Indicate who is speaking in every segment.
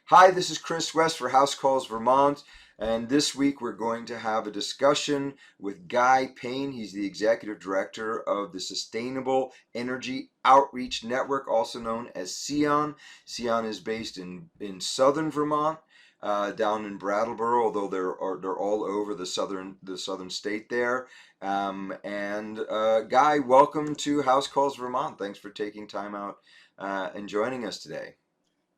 Speaker 1: Hi, this is Chris West for House Calls Vermont, and this week we're going to have a discussion with Guy Payne. He's the Executive Director of the Sustainable Energy Outreach Network, also known as SEON. SEON is based in southern Vermont, down in Brattleboro, although they're all over the southern state there. Guy, welcome to House Calls Vermont. Thanks for taking time out and joining us today.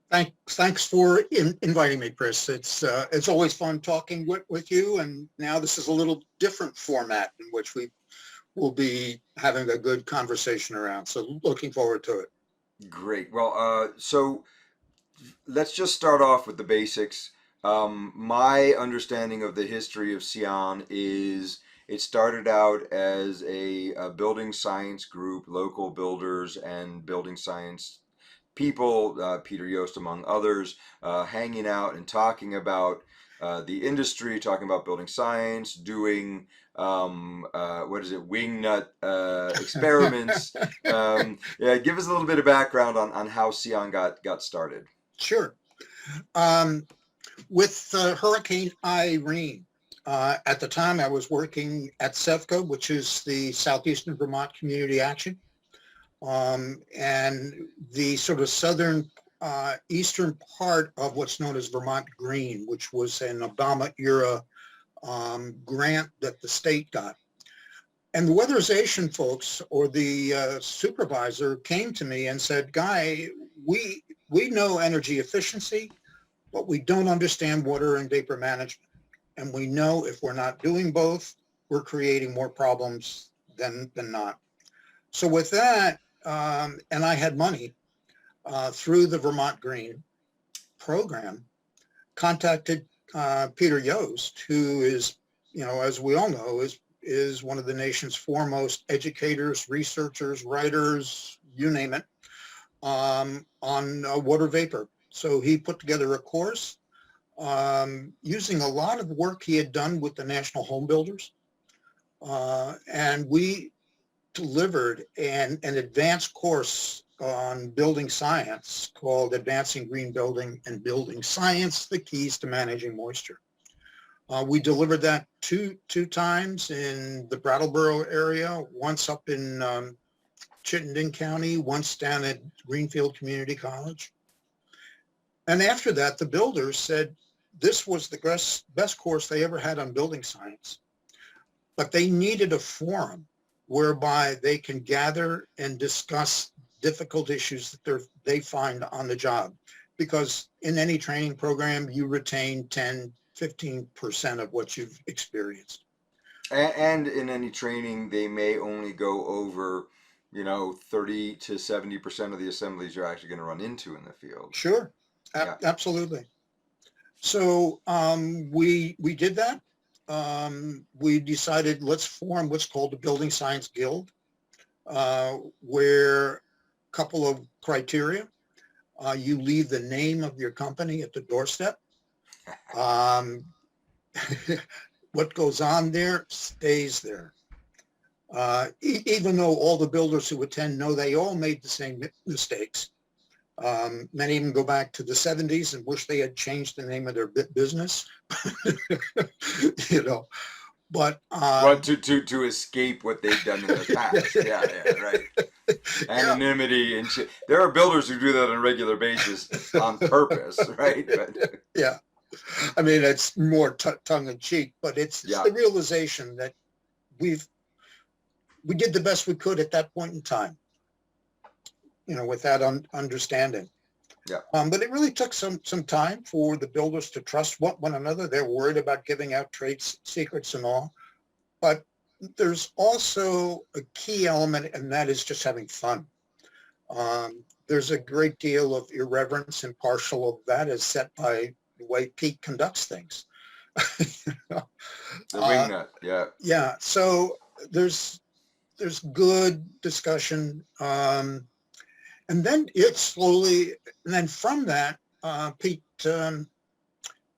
Speaker 2: Thanks for inviting me, Chris. It's always fun talking with you, and now this is a little different format in which we will be having a good conversation around. So looking forward to it.
Speaker 1: Great. Well, so let's just start off with the basics. My understanding of the history of SEON is it started out as a building science group, local builders and building science people, Peter Yost among others, hanging out and talking about the industry, talking about building science, doing wingnut experiments. Yeah, give us a little bit of background on how SEON got started.
Speaker 2: Sure. With Hurricane Irene, at the time I was working at SEVCO, which is the Southeastern Vermont Community Action. And the sort of southern eastern part of what's known as Vermont Green, which was an Obama era grant that the state got. And the weatherization folks or the supervisor came to me and said, Guy, we know energy efficiency, but we don't understand water and vapor management. And we know if we're not doing both, we're creating more problems than not. So with that, and I had money through the Vermont Green program, contacted Peter Yost, who is, as we all know, is one of the nation's foremost educators, researchers, writers, you name it, on water vapor. So he put together a course using a lot of work he had done with the national home builders. And we delivered an advanced course on building science called Advancing Green Building and Building Science, the Keys to Managing Moisture. We delivered that two times in the Brattleboro area, once up in Chittenden County, once down at Greenfield Community College. And after that, the builders said this was the best course they ever had on building science, but they needed a forum whereby they can gather and discuss difficult issues that they find on the job. Because in any training program, you retain 10, 15% of what you've experienced.
Speaker 1: And in any training, they may only go over, 30 to 70% of the assemblies you're actually going to run into in the field.
Speaker 2: Sure, absolutely. So we did that. We decided let's form what's called the Building Science Guild, where a couple of criteria. You leave the name of your company at the doorstep. What goes on there stays there. Even though all the builders who attend know they all made the same mistakes. Many even go back to the 70s and wish they had changed the name of their business. But
Speaker 1: to escape what they've done in the past. Yeah, right. Anonymity and shit. There are builders who do that on a regular basis on purpose, right? But,
Speaker 2: yeah, I mean it's more tongue in cheek, but it's the realization that we did the best we could at that point in time. With that understanding.
Speaker 1: Yeah.
Speaker 2: But it really took some time for the builders to trust one another. They're worried about giving out trade secrets and all. But there's also a key element, and that is just having fun. There's a great deal of irreverence and partial of that is set by the way Pete conducts things.
Speaker 1: The wingnut, yeah.
Speaker 2: Yeah, so there's good discussion. And then from that, Pete, Dave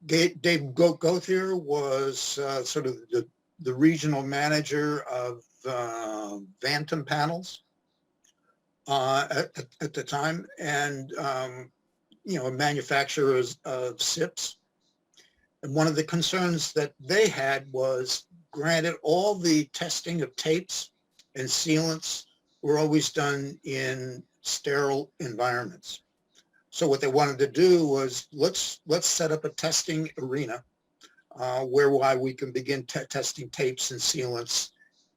Speaker 2: Gothier was sort of the regional manager of Vantum Panels at the time. And a manufacturer of SIPs. And one of the concerns that they had was, granted, all the testing of tapes and sealants were always done in sterile environments. So what they wanted to do was, let's set up a testing arena whereby we can begin testing tapes and sealants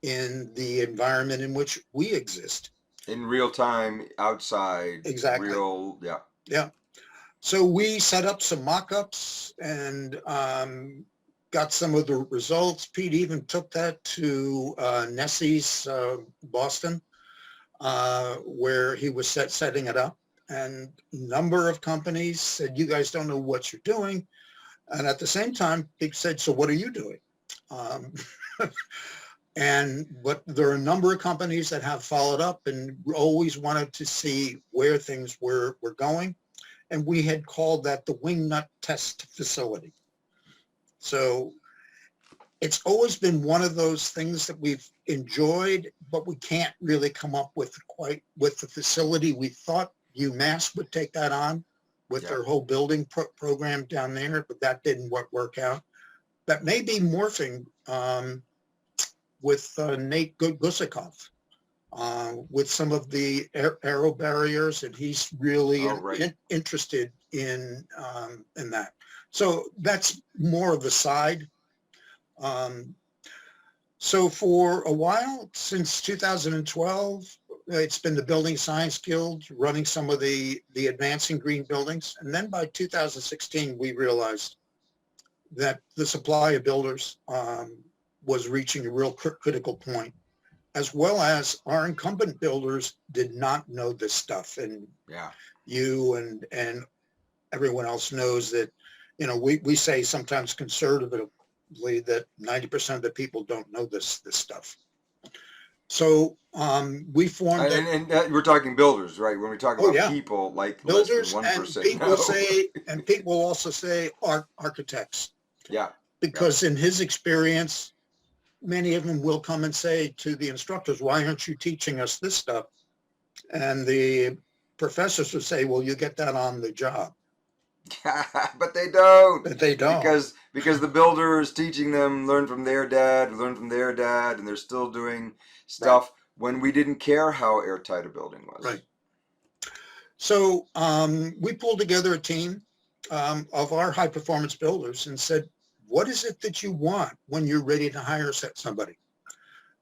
Speaker 2: in the environment in which we exist.
Speaker 1: In real time, outside.
Speaker 2: Exactly.
Speaker 1: Real, yeah.
Speaker 2: Yeah. So we set up some mock-ups and got some of the results. Pete even took that to Nessie's Boston, where he was setting it up. And a number of companies said, you guys don't know what you're doing. And at the same time, Pete said, so what are you doing? But there are a number of companies that have followed up and always wanted to see where things were going. And we had called that the Wingnut Test Facility. So it's always been one of those things that we've enjoyed, but we can't really come up with the facility. We thought UMass would take that on with their whole building program down there, but that didn't work out. That may be morphing with Nate Gusikoff. With some of the aero barriers, and he's really interested in that. So that's more of the side. So for a while, since 2012, it's been the Building Science Guild running some of the advancing green buildings. And then by 2016, we realized that the supply of builders was reaching a real critical point, as well as our incumbent builders did not know this stuff. And you and everyone else knows that, we say sometimes conservatively that 90% of the people don't know this stuff. So we formed
Speaker 1: and we're talking builders, right? When we talk about people, like
Speaker 2: builders,
Speaker 1: less than 1%.
Speaker 2: And people say, and people will also say architects.
Speaker 1: Yeah.
Speaker 2: Because in his experience, many of them will come and say to the instructors, why aren't you teaching us this stuff? And the professors would say, well, you get that on the job.
Speaker 1: But they don't.
Speaker 2: But they don't.
Speaker 1: Because the builder is teaching them, learn from their dad, and they're still doing stuff when we didn't care how airtight a building was.
Speaker 2: Right. So we pulled together a team of our high performance builders and said, what is it that you want when you're ready to hire somebody?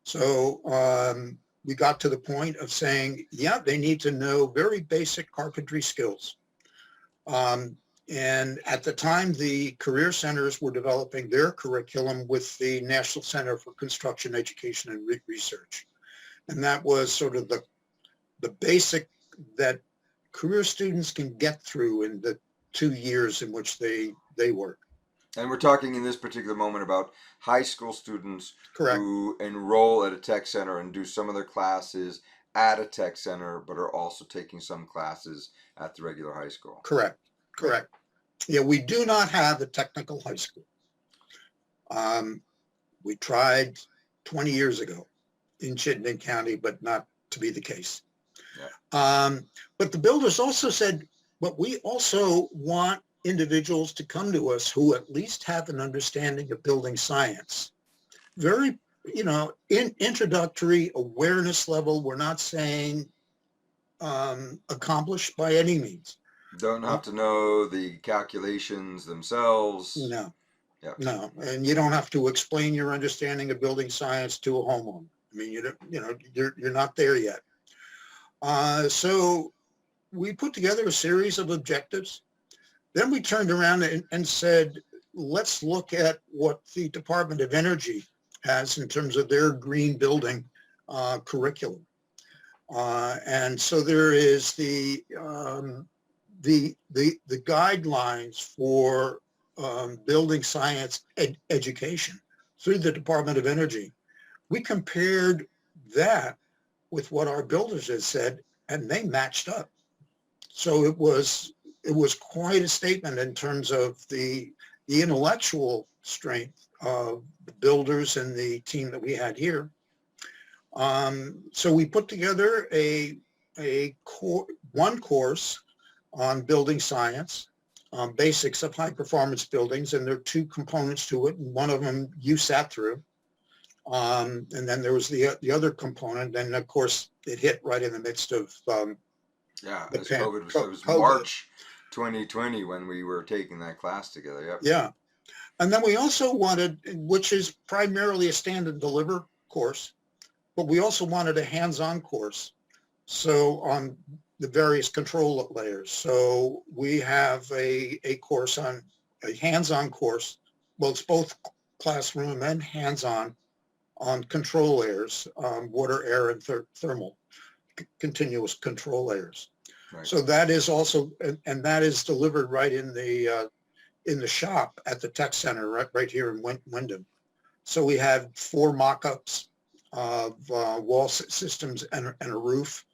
Speaker 2: So we got to the point of saying, they need to know very basic carpentry skills. And at the time, the career centers were developing their curriculum with the National Center for Construction Education and Research. And that was sort of the basic that career students can get through in the 2 years in which they work.
Speaker 1: And we're talking in this particular moment about high school students
Speaker 2: Correct.
Speaker 1: who enroll at a tech center and do some of their classes at a tech center, but are also taking some classes at the regular high school.
Speaker 2: Correct. Yeah, we do not have a technical high school. We tried 20 years ago in Chittenden County, but not to be the case. Yeah. But the builders also said, but we also want individuals to come to us who at least have an understanding of building science. Very, introductory awareness level. We're not saying accomplished by any means.
Speaker 1: Don't have to know the calculations themselves.
Speaker 2: No. Yeah. No, and you don't have to explain your understanding of building science to a homeowner. I mean, you're not there yet. So we put together a series of objectives. Then we turned around and said, let's look at what the Department of Energy has in terms of their green building curriculum. And so there is the guidelines for building science education through the Department of Energy. We compared that with what our builders had said, and they matched up. So it was quite a statement in terms of the intellectual strength of the builders and the team that we had here. So we put together one course on building science, basics of high performance buildings, and there are two components to it. And one of them you sat through. And then there was the other component, and of course it hit right in the midst of
Speaker 1: Yeah,
Speaker 2: the
Speaker 1: as COVID was, it was
Speaker 2: COVID.
Speaker 1: March 2020 when we were taking that class together. Yep.
Speaker 2: Yeah. And then we also wanted, which is primarily a stand and deliver course, but we also wanted a hands-on course. So on the various control layers. So we have a course on a hands-on course. Well, it's both classroom and hands-on control layers, water, air, and thermal continuous control layers.
Speaker 1: Right.
Speaker 2: So that is also, and that is delivered right in the shop at the tech center, right here in Wyndham. So we had 4 mock-ups of wall systems and a roof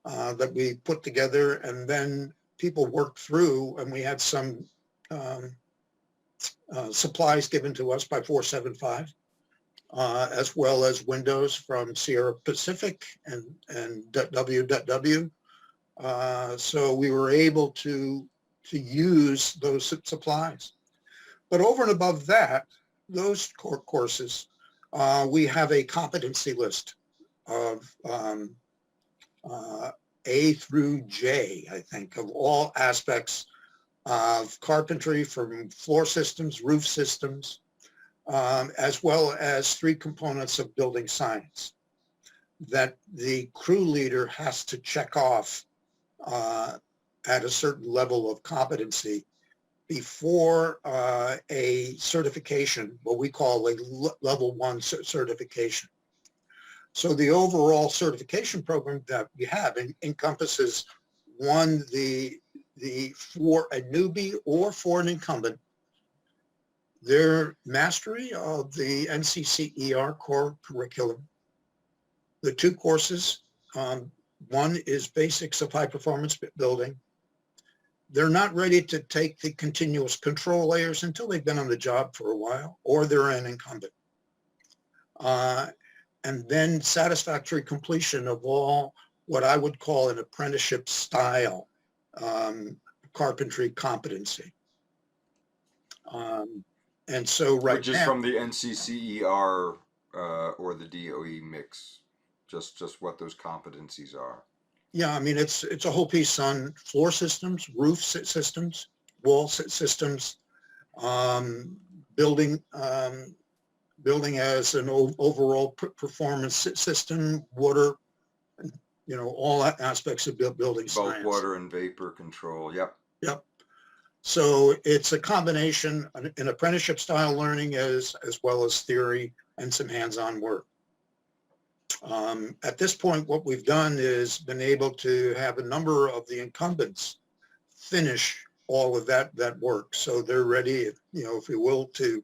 Speaker 2: that we put together, and then people worked through, and we had some supplies given to us by 475, as well as windows from Sierra Pacific and WW. So we were able to use those supplies. But over and above that, those core courses, we have a competency list of A through J, I think, of all aspects of carpentry, from floor systems, roof systems, as well as 3 components of building science that the crew leader has to check off at a certain level of competency before a certification, what we call a level 1 certification. So the overall certification program that we have encompasses, one, for a newbie or for an incumbent, their mastery of the NCCER core curriculum. The 2 courses, one is basics of high performance building. They're not ready to take the continuous control layers until they've been on the job for a while, or they're an incumbent. And then satisfactory completion of all what I would call an apprenticeship style carpentry competency. And so right
Speaker 1: Which is
Speaker 2: now,
Speaker 1: from the NCCER or the DOE mix, just what those competencies are.
Speaker 2: yeah, I mean, it's a whole piece on floor systems, roof systems, wall systems, building as an overall performance system, water, all aspects of building science.
Speaker 1: Both water and vapor control. Yep.
Speaker 2: Yep. So it's a combination, an apprenticeship style learning as well as theory and some hands-on work. At this point, what we've done is been able to have a number of the incumbents finish all of that work. So they're ready, if we will, to,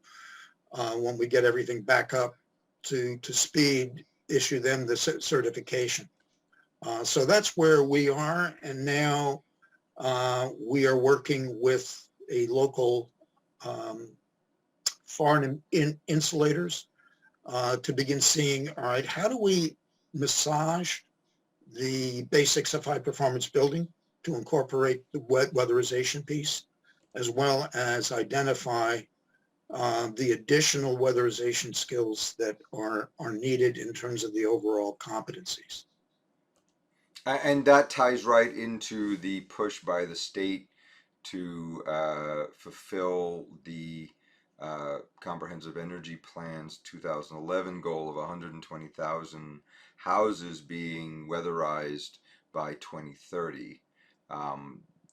Speaker 2: when we get everything back up to speed, issue them the certification. So that's where we are. And now we are working with a local foreign insulators to begin seeing, all right, how do we massage the basics of high performance building to incorporate the weatherization piece, as well as identify the additional weatherization skills that are needed in terms of the overall competencies.
Speaker 1: And that ties right into the push by the state to fulfill the Comprehensive Energy Plan's 2011 goal of 120,000 houses being weatherized by 2030.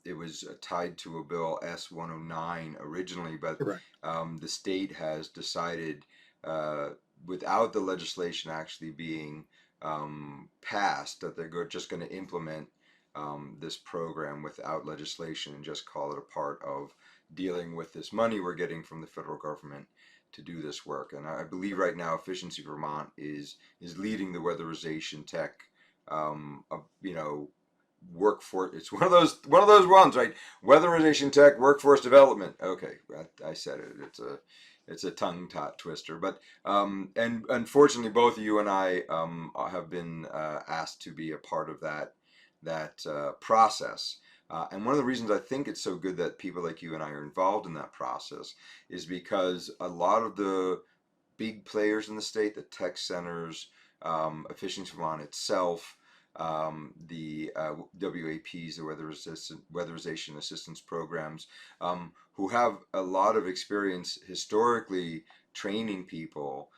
Speaker 1: It was tied to a bill S109 originally, but the state has decided, without the legislation actually being passed, that they're just going to implement this program without legislation and just call it a part of dealing with this money we're getting from the federal government to do this work. And I believe right now Efficiency Vermont is leading the Weatherization Tech, workforce. It's one of those ones, right? Weatherization Tech, workforce development. Okay, I said it. It's a tongue twister, but and unfortunately, both you and I have been asked to be a part of that process. And one of the reasons I think it's so good that people like you and I are involved in that process is because a lot of the big players in the state, the tech centers, Efficiency Vermont itself, the WAPs, the weatherization assistance programs, who have a lot of experience historically training people.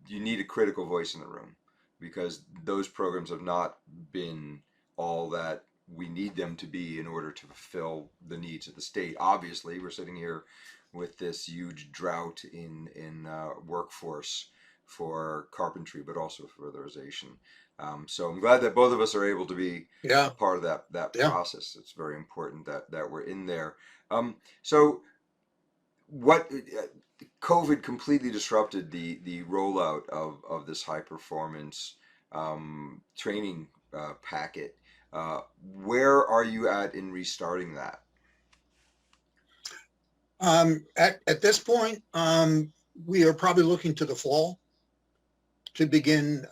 Speaker 1: You need a critical voice in the room because those programs have not been all that we need them to be in order to fulfill the needs of the state. Obviously, we're sitting here with this huge drought in workforce for carpentry, but also for weatherization. So I'm glad that both of us are able to be a
Speaker 2: Yeah,
Speaker 1: part of that
Speaker 2: yeah.
Speaker 1: process. It's very important that we're in there. So what COVID completely disrupted the rollout of this high performance training packet. Where are you at in restarting that?
Speaker 2: At this point, we are probably looking to the fall to begin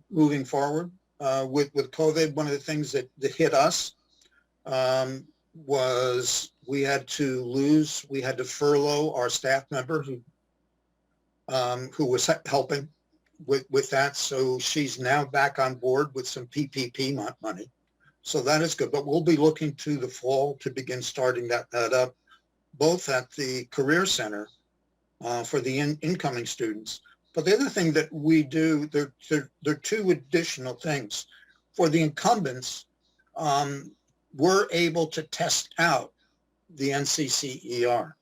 Speaker 2: moving forward with COVID. One of the things that hit us was we had to furlough our staff member who was helping with that. So she's now back on board with some PPP money. So that is good. But we'll be looking to the fall to begin starting that up, both at the Career Center for the incoming students. But the other thing that we do, there are two additional things. For the incumbents, we're able to test out the NCCER.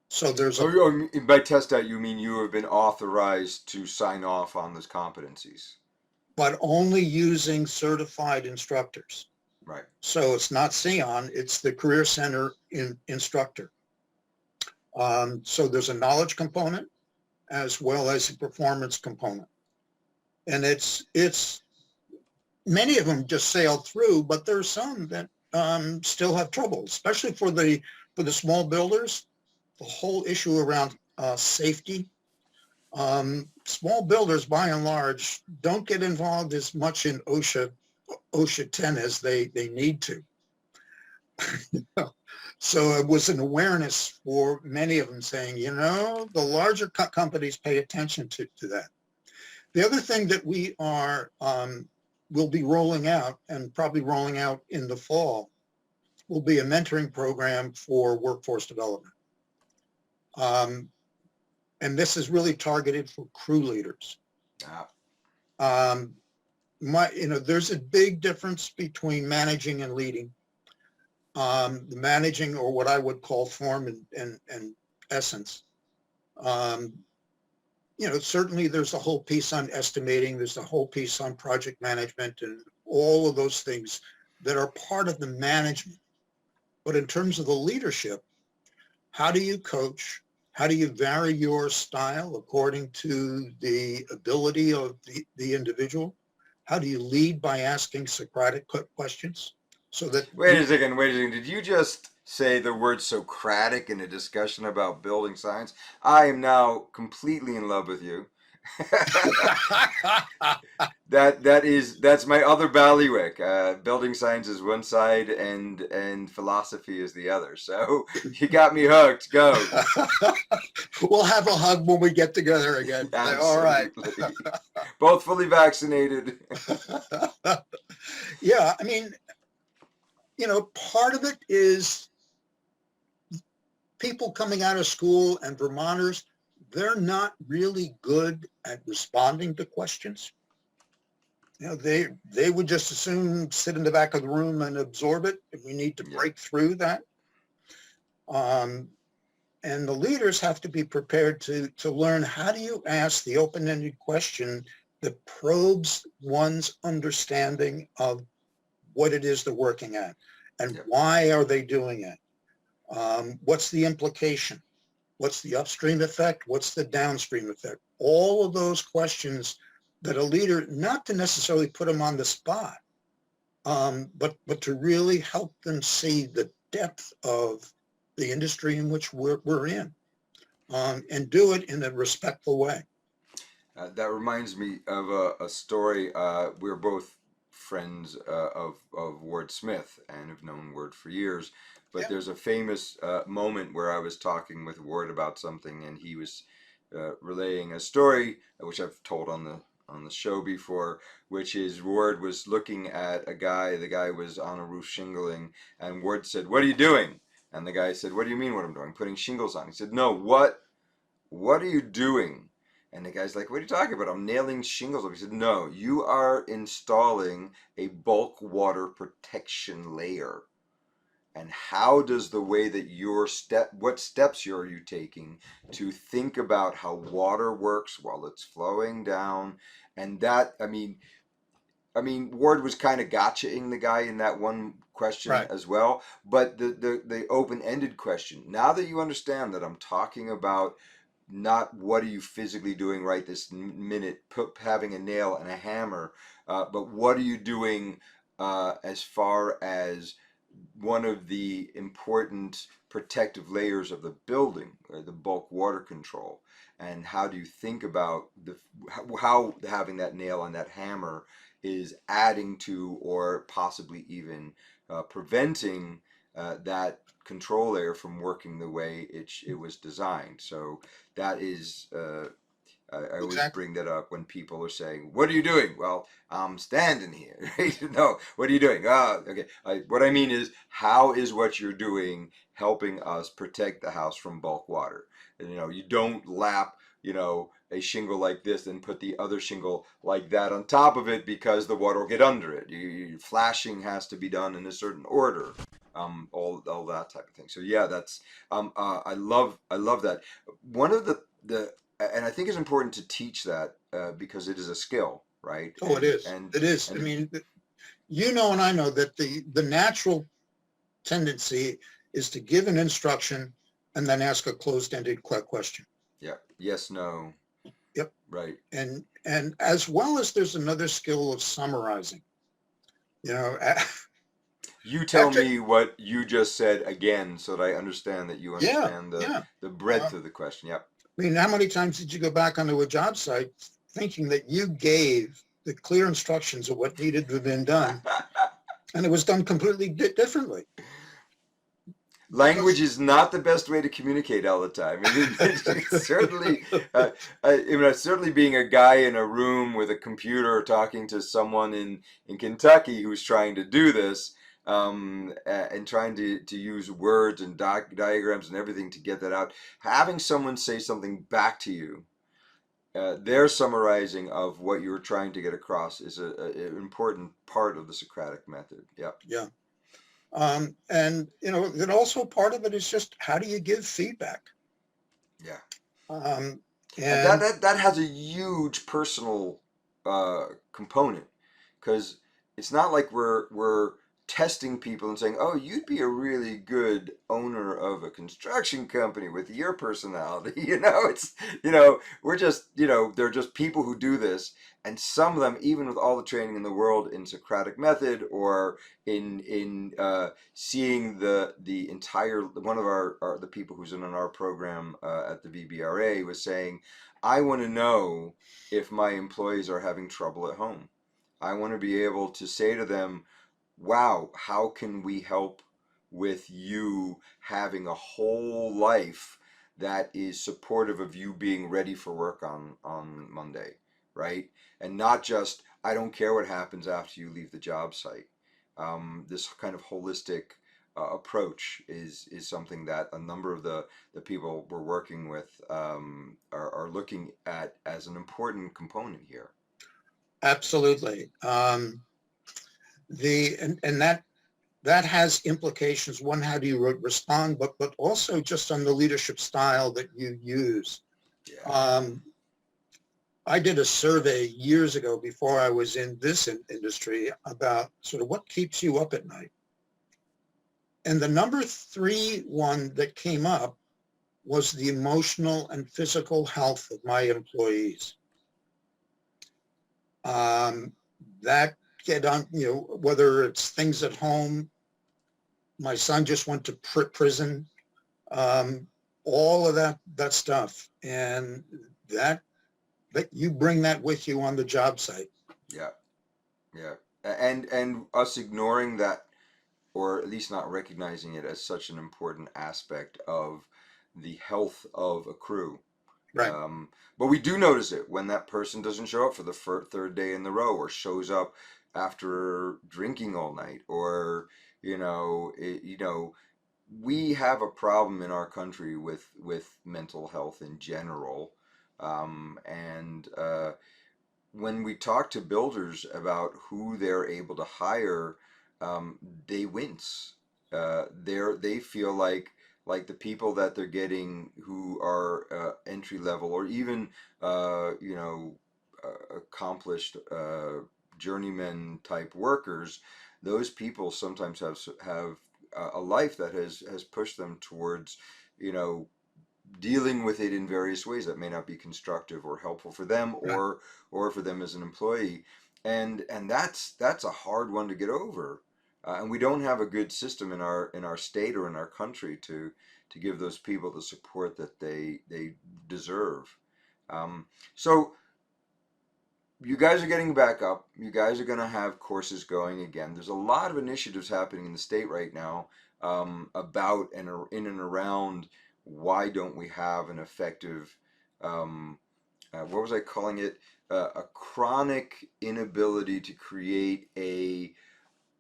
Speaker 2: So there's
Speaker 1: By test out, you mean you have been authorized to sign off on those competencies,
Speaker 2: but only using certified instructors.
Speaker 1: right?
Speaker 2: So it's not cion, it's the Career Center instructor. So there's a knowledge component as well as a performance component. And it's many of them just sail through, but there's some that still have trouble, especially for the small builders. The whole issue around safety. Small builders, by and large, don't get involved as much in OSHA 10 as they need to. So it was an awareness for many of them saying, the larger companies pay attention to that. The other thing that we will be rolling out, and probably rolling out in the fall, will be a mentoring program for workforce development. And this is really targeted for crew leaders. There's a big difference between managing and leading. The managing, or what I would call form and essence. Certainly there's a whole piece on estimating, there's a whole piece on project management and all of those things that are part of the management. But in terms of the leadership, how do you coach? How do you vary your style according to the ability of the individual? How do you lead by asking Socratic questions? So that
Speaker 1: Wait a second. Did you just say the word Socratic in a discussion about building science? I am now completely in love with you. That's my other ballywick. Building science is one side and philosophy is the other. So you got me hooked. Go.
Speaker 2: We'll have a hug when we get together again. All right.
Speaker 1: Both fully vaccinated.
Speaker 2: Yeah, I mean, part of it is people coming out of school and Vermonters, they're not really good at responding to questions. They would just as soon sit in the back of the room and absorb it. We need to break through that. And the leaders have to be prepared to learn, how do you ask the open-ended question that probes one's understanding of what it is they're working at and why are they doing it? What's the implication? What's the upstream effect? What's the downstream effect? All of those questions that a leader, not to necessarily put them on the spot, but to really help them see the depth of the industry in which we're in, and do it in a respectful way.
Speaker 1: That reminds me of a story. We're both friends of Ward Smith and have known Ward for years. But
Speaker 2: Yeah.
Speaker 1: there's a famous moment where I was talking with Ward about something, and he was relaying a story which I've told on the show before, which is Ward was looking at a guy. The guy was on a roof shingling, and Ward said, "What are you doing?" And the guy said, "What do you mean what I'm doing? Putting shingles on." He said, "No, what are you doing?" And the guy's like, "What are you talking about? I'm nailing shingles up." He said, "No, you are installing a bulk water protection layer. And how does the way that what steps are you taking to think about how water works while it's flowing down?" And that, Ward was kind of gotchaing the guy in that one question
Speaker 2: Right.
Speaker 1: as well. But the open-ended question, now that you understand that I'm talking about not what are you physically doing right this minute, having a nail and a hammer, but what are you doing as far as one of the important protective layers of the building, or the bulk water control, and how do you think about how having that nail and that hammer is adding to or possibly even preventing that control layer from working the way it was designed. So that is I always
Speaker 2: Exactly.
Speaker 1: bring that up when people are saying, "What are you doing?" Well, I'm standing here. Right? No, what are you doing? Okay. What I mean is, how is what you're doing helping us protect the house from bulk water? And, you don't lap, a shingle like this and put the other shingle like that on top of it because the water will get under it. Flashing has to be done in a certain order. All that type of thing. So yeah, that's I love that. One of the and I think it's important to teach that because it is a skill, right?
Speaker 2: Oh, it is.
Speaker 1: And
Speaker 2: It is. I
Speaker 1: and
Speaker 2: mean, you know, and I know that the natural tendency is to give an instruction and then ask a closed-ended question.
Speaker 1: yeah, yes, no,
Speaker 2: Yep.
Speaker 1: right.
Speaker 2: And as well as there's another skill of summarizing. You know,
Speaker 1: You tell
Speaker 2: after
Speaker 1: me what you just said again, so that I understand that you
Speaker 2: yeah,
Speaker 1: understand
Speaker 2: yeah.
Speaker 1: the
Speaker 2: Uh,
Speaker 1: breadth of the question. Yep.
Speaker 2: I mean, how many times did you go back onto a job site thinking that you gave the clear instructions of what needed to have been done, and it was done completely differently
Speaker 1: Language
Speaker 2: because
Speaker 1: is not the best way to communicate all the time. It's certainly, certainly being a guy in a room with a computer talking to someone in Kentucky who's trying to do this, and trying to use words and diagrams and everything to get that out. Having someone say something back to you, their summarizing of what you were trying to get across is an important part of the Socratic method. Yep.
Speaker 2: yeah. And you know, then also part of it is just how do you give feedback?
Speaker 1: Yeah.
Speaker 2: Um,
Speaker 1: And that,
Speaker 2: and
Speaker 1: that that has a huge personal component, because it's not like we're testing people and saying, "Oh, you'd be a really good owner of a construction company with your personality." It's we're just they're just people who do this, and some of them, even with all the training in the world in Socratic method, or in seeing the entire one of the people who's in our program at the VBRA was saying, "I want to know if my employees are having trouble at home. I want to be able to say to them, wow, how can we help with you having a whole life that is supportive of you being ready for work on Monday, right? And not just, I don't care what happens after you leave the job site." This kind of holistic approach is something that a number of the people we're working with are looking at as an important component here.
Speaker 2: absolutely. And that has implications. One, how do you respond, but also just on the leadership style that you use.
Speaker 1: Yeah.
Speaker 2: Um, I did a survey years ago before I was in this industry about sort of what keeps you up at night. And the number 3 one that came up was the emotional and physical health of my employees. Um, that get on, you know, whether it's things at home, my son just went to prison, um, all of that stuff. And that you bring that with you on the job site.
Speaker 1: Yeah. Yeah. and us ignoring that, or at least not recognizing it as such an important aspect of the health of a crew.
Speaker 2: Right.
Speaker 1: Um, but we do notice it when that person doesn't show up for the third day in the row, or shows up after drinking all night, or we have a problem in our country with mental health in general, and when we talk to builders about who they're able to hire, um, they wince. They feel like the people that they're getting who are entry level, or even accomplished journeyman type workers. Those people sometimes have a life that has pushed them towards you know dealing with it in various ways that may not be constructive or helpful for them,
Speaker 2: Right.
Speaker 1: or for them as an employee, and that's a hard one to get over, and we don't have a good system in our state or in our country to give those people the support that they deserve. So you guys are getting back up. You guys are going to have courses going again. There's a lot of initiatives happening in the state right now, about and in and around why don't we have an effective, um, what was I calling it? A chronic inability to create a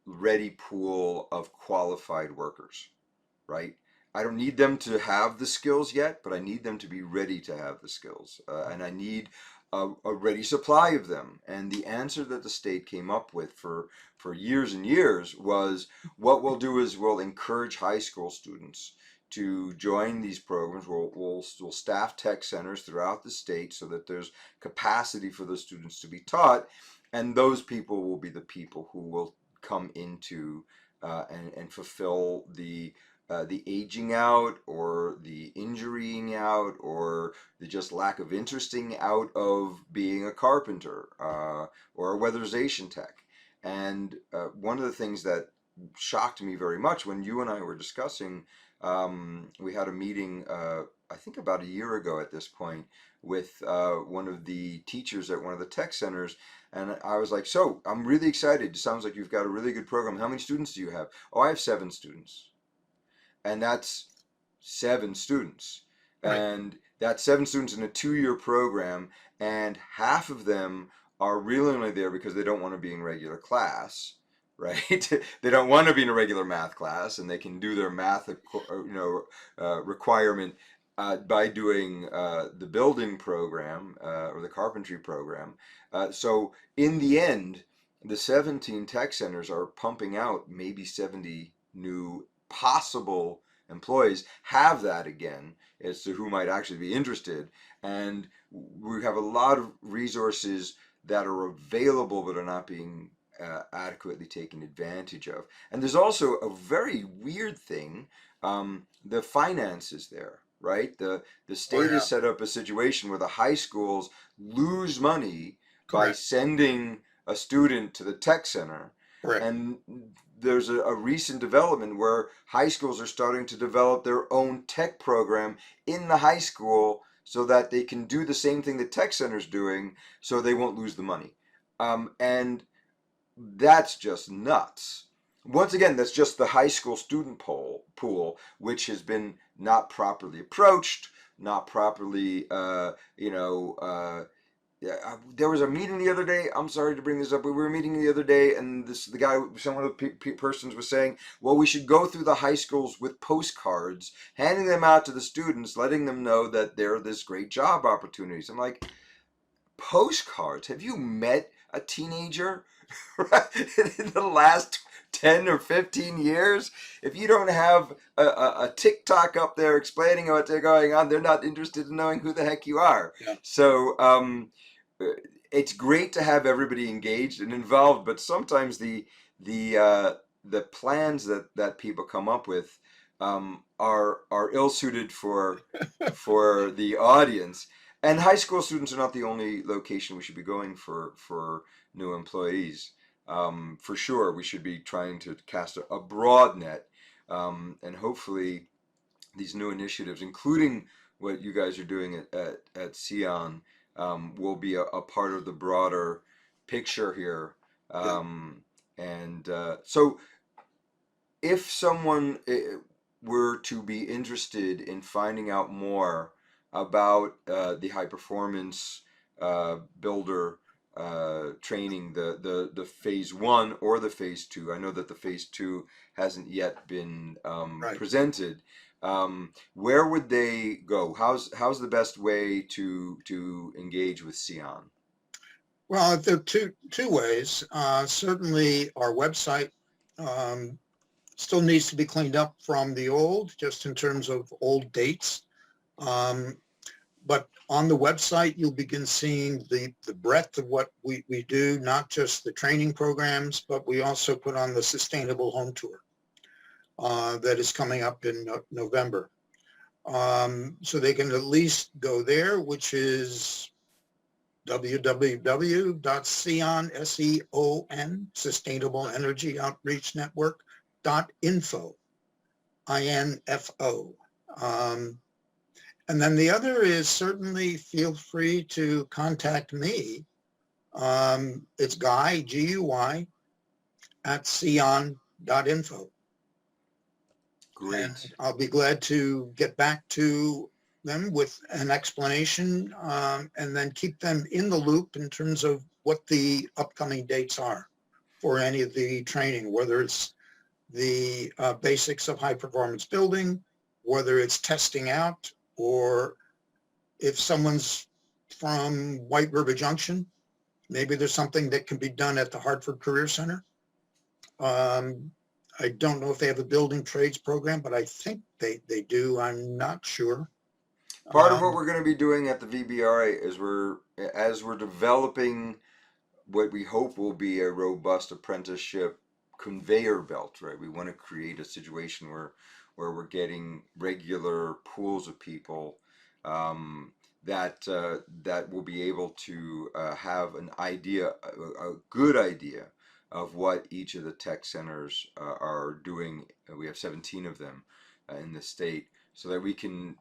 Speaker 1: ready pool of qualified workers, right? I don't need them to have the skills yet, but I need them to be ready to have the skills. And I need a ready supply of them. And the answer that the state came up with for years and years was, what we'll do is we'll encourage high school students to join these programs. We'll staff tech centers throughout the state so that there's capacity for those students to be taught. And those people will be the people who will come into and fulfill the aging out, or the injurying out, or the just lack of interesting out of being a carpenter, or a weatherization tech. And one of the things that shocked me very much when you and I were discussing, we had a meeting, I think about a year ago at this point, with one of the teachers at one of the tech centers. And I was like, so I'm really excited. It sounds like you've got a really good program. How many students do you have? Oh, I have 7 students. And that's 7 students.
Speaker 2: Right.
Speaker 1: And that's 7 students in a 2-year program, and half of them are really only there because they don't want to be in regular class, right? They don't want to be in a regular math class, and they can do their math, requirement by doing the building program, or the carpentry program. So in the end, the 17 tech centers are pumping out maybe 70 new possible employees, have that again as to who might actually be interested. And we have a lot of resources that are available but are not being adequately taken advantage of. And there's also a very weird thing, the finances there, right? The
Speaker 2: Oh,
Speaker 1: state
Speaker 2: yeah.
Speaker 1: has set up a situation where the high schools lose money by
Speaker 2: Correct.
Speaker 1: sending a student to the tech center.
Speaker 2: Correct.
Speaker 1: And there's a recent development where high schools are starting to develop their own tech program in the high school so that they can do the same thing the tech center's doing, so they won't lose the money. And that's just nuts. Once again, that's just the high school student pool, which has been not properly approached, not properly, yeah, there was a meeting the other day. I'm sorry to bring this up, but we were meeting the other day, and the guy, some of the persons was saying, well, we should go through the high schools with postcards, handing them out to the students, letting them know that there are this great job opportunities. I'm like, postcards? Have you met a teenager in the last 10 or 15 years? If you don't have a TikTok up there explaining what they're going on, they're not interested in knowing who the heck you are.
Speaker 2: Yeah.
Speaker 1: So it's great to have everybody engaged and involved, but sometimes the plans that people come up with, are ill suited for the audience. And high school students are not the only location we should be going for new employees. For sure, we should be trying to cast a broad net, and hopefully these new initiatives, including what you guys are doing at cion, will be a part of the broader picture here.
Speaker 2: Yeah.
Speaker 1: And so, if someone were to be interested in finding out more about the high performance builder training, the phase one or the phase two, I know that the phase two hasn't yet been
Speaker 2: Right.
Speaker 1: presented. Where would they go? How's the best way to engage with SEON?
Speaker 2: Well, there are two ways. Certainly, our website um, still needs to be cleaned up from the old, just in terms of old dates. Um, but on the website, you'll begin seeing the breadth of what we do, not just the training programs, but we also put on the Sustainable Home Tour that is coming up in November. So they can at least go there, which is www.cion, SEON, Sustainable Energy Outreach Network.info, INFO. And then the other is certainly feel free to contact me. It's Guy, Guy, at cion.info.
Speaker 1: Great.
Speaker 2: And I'll be glad to get back to them with an explanation and then keep them in the loop in terms of what the upcoming dates are for any of the training, whether it's the basics of high performance building, whether it's testing out, or if someone's from White River Junction, maybe there's something that can be done at the Hartford Career Center. Um, I don't know if they have a building trades program, but I think they do. I'm not sure.
Speaker 1: Part of what
Speaker 2: Um,
Speaker 1: we're going to be doing at the VBRA is as we're developing what we hope will be a robust apprenticeship conveyor belt, right? We want to create a situation where we're getting regular pools of people that will be able to have an idea, a good idea of what each of the tech centers are doing. We have 17 of them in the state, so that we can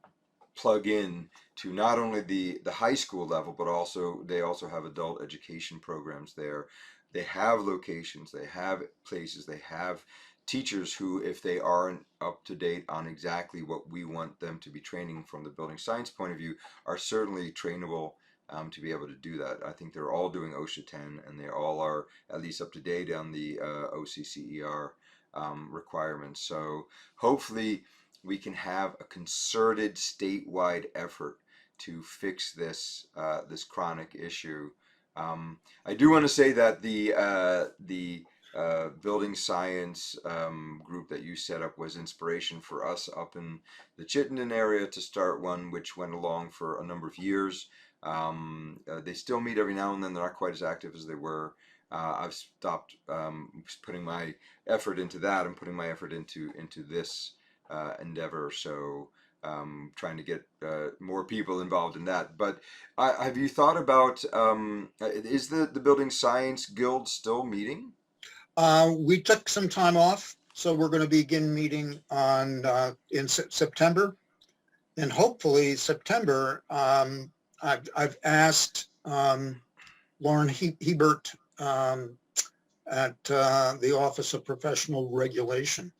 Speaker 1: plug in to not only the high school level, but also they also have adult education programs there. They have locations, they have places, they have teachers who, if they aren't up to date on exactly what we want them to be training from the building science point of view, are certainly trainable to be able to do that. I think they're all doing OSHA 10, and they all are at least up to date on the OCCER requirements. So hopefully we can have a concerted statewide effort to fix this chronic issue. I do want to say that the building science group that you set up was inspiration for us up in the Chittenden area to start one, which went along for a number of years. They still meet every now and then. They're not quite as active as they were. I've stopped putting my effort into that. I'm putting my effort into this endeavor. So trying to get more people involved in that. But have you thought about is the Building Science Guild still meeting?
Speaker 2: we took some time off, so we're going to begin meeting on in September, and hopefully September. I've asked Lauren Hebert at the Office of Professional Regulation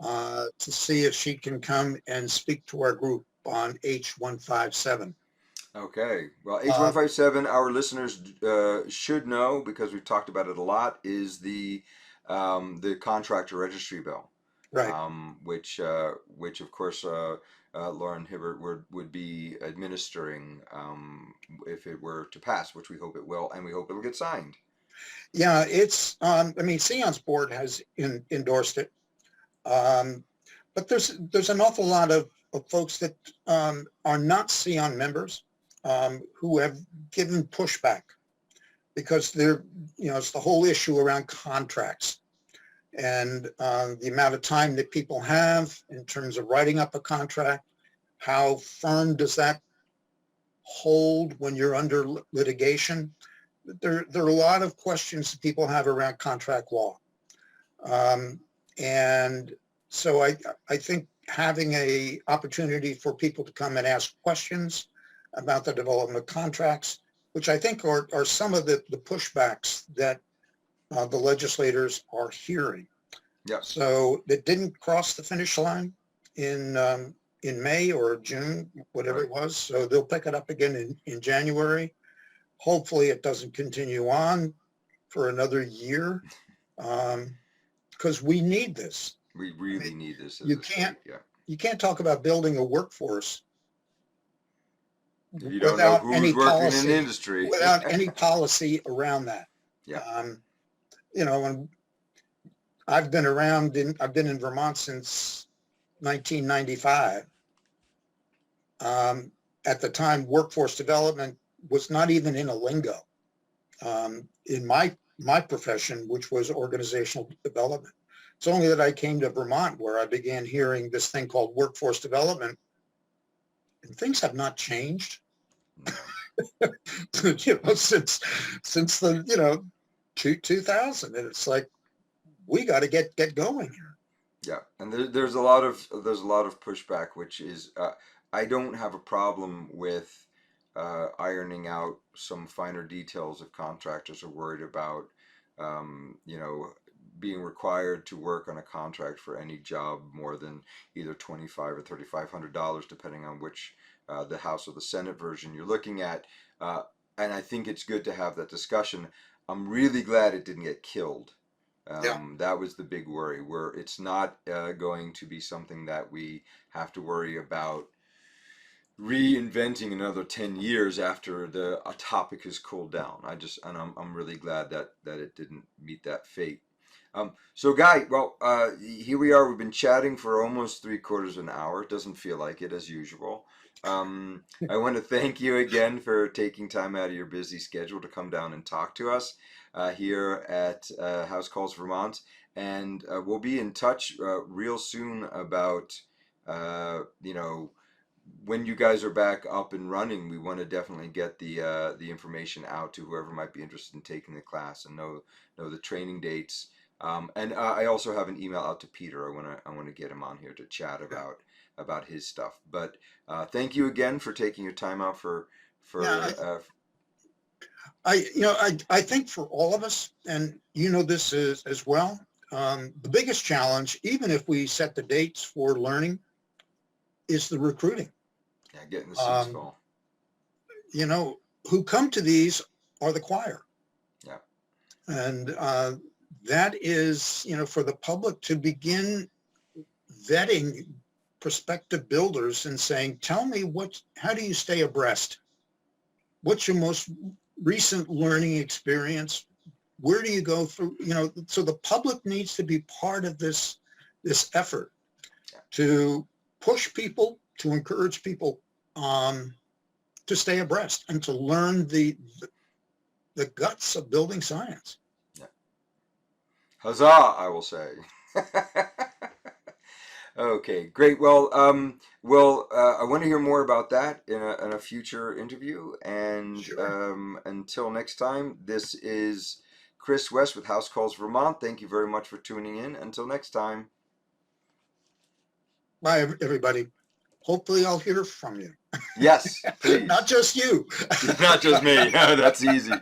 Speaker 2: to see if she can come and speak to our group on H157.
Speaker 1: Okay. Well,
Speaker 2: Uh,
Speaker 1: H157, our listeners should know because we've talked about it a lot, is the contractor registry bill,
Speaker 2: right.
Speaker 1: which of course Lauren Hibbert would be administering if it were to pass, which we hope it will, and we hope it'll get signed.
Speaker 2: Yeah, it's, I mean, Sion's board has endorsed it. Um, but there's an awful lot of folks that are not Sion members who have given pushback because it's the whole issue around contracts and the amount of time that people have in terms of writing up a contract. How firm does that hold when you're under litigation? There are a lot of questions that people have around contract law. And so I think having a opportunity for people to come and ask questions about the development of contracts, which I think are some of the pushbacks that the legislators are hearing.
Speaker 1: Yeah.
Speaker 2: So it didn't cross the finish line in May or June, whatever
Speaker 1: Right.
Speaker 2: it was. So they'll pick it up again in January. Hopefully it doesn't continue on for another year, because we need this.
Speaker 1: We
Speaker 2: I
Speaker 1: really
Speaker 2: mean,
Speaker 1: need this as
Speaker 2: you
Speaker 1: a state.
Speaker 2: can't
Speaker 1: Yeah.
Speaker 2: you can't talk about building a workforce
Speaker 1: If you don't know
Speaker 2: without any
Speaker 1: who's working in the
Speaker 2: policy,
Speaker 1: industry.
Speaker 2: around that.
Speaker 1: Yeah.
Speaker 2: And I've been in Vermont since 1995. At the time, workforce development was not even in a lingo in my profession, which was organizational development. It's only that I came to Vermont where I began hearing this thing called workforce development, and things have not changed.
Speaker 1: No.
Speaker 2: Since the 2000, and it's like we got to get going here.
Speaker 1: Yeah, and there's a lot of pushback, which is I don't have a problem with ironing out some finer details if contractors are worried about being required to work on a contract for any job more than either $2,500 or $3,500, depending on which the House or the Senate version you're looking at. And I think it's good to have that discussion. I'm really glad it didn't get killed.
Speaker 2: Yeah.
Speaker 1: That was the big worry, where it's not going to be something that we have to worry about reinventing another 10 years after a topic has cooled down. I'm really glad that it didn't meet that fate. So Guy, well, here we are. We've been chatting for almost 3/4 of an hour. It doesn't feel like it, as usual. I want to thank you again for taking time out of your busy schedule to come down and talk to us here at House Calls Vermont. And we'll be in touch real soon about, when you guys are back up and running. We want to definitely get the information out to whoever might be interested in taking the class and know the training dates. And I also have an email out to Peter. I want to get him on here to chat about his stuff. But thank you again for taking your time out for.
Speaker 2: Yeah, I think for all of us, and this is as well, the biggest challenge, even if we set the dates for learning, is the recruiting.
Speaker 1: Yeah, getting the seats full.
Speaker 2: Who come to these are the choir.
Speaker 1: Yeah.
Speaker 2: And that is, for the public to begin vetting prospective builders and saying, tell me how do you stay abreast? What's your most recent learning experience? Where do you go through, so the public needs to be part of this effort to push people, to encourage people to stay abreast and to learn the guts of building science.
Speaker 1: Yeah. Huzzah, I will say. Okay, great. Well, I want to hear more about that in a future interview. And
Speaker 2: Sure.
Speaker 1: Until next time, this is Chris West with House Calls Vermont. Thank you very much for tuning in. Until next time.
Speaker 2: Bye, everybody. Hopefully I'll hear from you.
Speaker 1: Yes, please.
Speaker 2: Not just you.
Speaker 1: Not just me. That's easy.